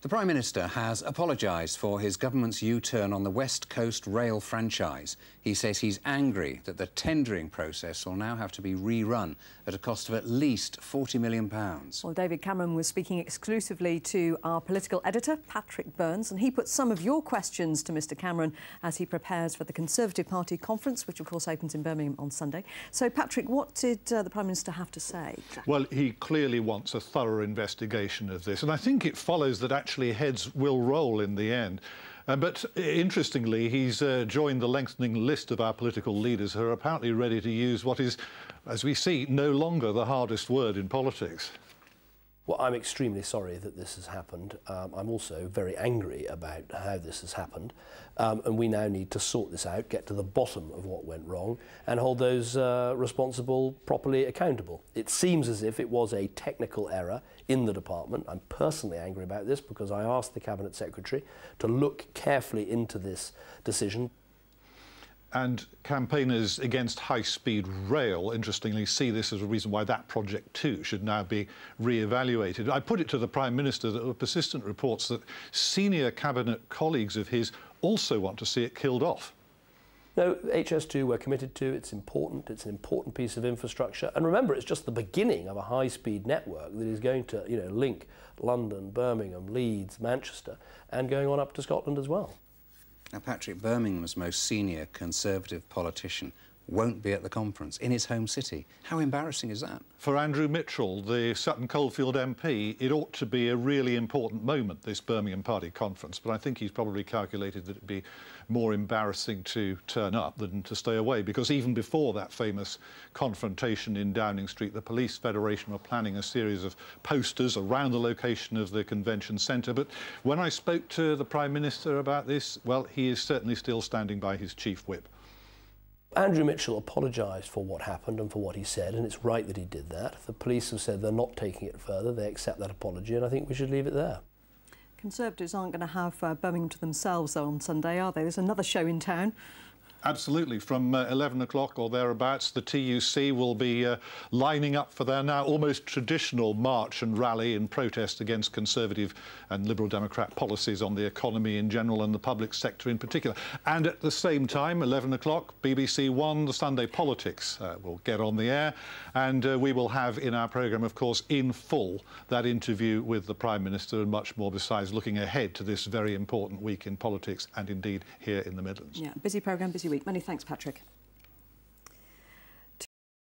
The Prime Minister has apologised for his government's U-turn on the West Coast rail franchise. He says he's angry that the tendering process will now have to be rerun at a cost of at least £40 million. Well, David Cameron was speaking exclusively to our political editor, Patrick Burns, and he put some of your questions to Mr Cameron as he prepares for the Conservative Party conference, which of course opens in Birmingham on Sunday. So, Patrick, what did the Prime Minister have to say? Well, he clearly wants a thorough investigation of this, and I think it follows that actually heads will roll in the end. But interestingly, he's joined the lengthening list of our political leaders who are apparently ready to use what is, as we see, no longer the hardest word in politics. Well, I'm extremely sorry that this has happened. I'm also very angry about how this has happened. And we now need to sort this out, get to the bottom of what went wrong, and hold those responsible properly accountable. It seems as if it was a technical error in the department. I'm personally angry about this because I asked the Cabinet Secretary to look carefully into this decision. And campaigners against high-speed rail, interestingly, see this as a reason why that project too should now be re-evaluated. I put it to the Prime Minister that there were persistent reports that senior cabinet colleagues of his also want to see it killed off. No, HS2 we're committed to. It's important. It's an important piece of infrastructure. And remember, it's just the beginning of a high-speed network that is going to, link London, Birmingham, Leeds, Manchester, and going on up to Scotland as well. Now, Patrick, Birmingham's most senior Conservative politician won't be at the conference in his home city. How embarrassing is that? For Andrew Mitchell, the Sutton Coldfield MP, it ought to be a really important moment, this Birmingham Party conference, but I think he's probably calculated that it'd be more embarrassing to turn up than to stay away, because even before that famous confrontation in Downing Street, the Police Federation were planning a series of posters around the location of the convention centre. But when I spoke to the Prime Minister about this, well, he is certainly still standing by his chief whip. Andrew Mitchell apologised for what happened and for what he said, and it's right that he did that. The police have said they're not taking it further. They accept that apology, and I think we should leave it there. Conservatives aren't going to have Birmingham to themselves, though, on Sunday, are they? There's another show in town. Absolutely. From 11 o'clock or thereabouts, the TUC will be lining up for their now almost traditional march and rally in protest against Conservative and Liberal Democrat policies on the economy in general and the public sector in particular. And at the same time, 11 o'clock, BBC1, the Sunday Politics will get on the air. And we will have in our programme, of course, in full, that interview with the Prime Minister and much more besides, looking ahead to this very important week in politics and indeed here in the Midlands. Yeah, busy programme, busy week. Many thanks, Patrick.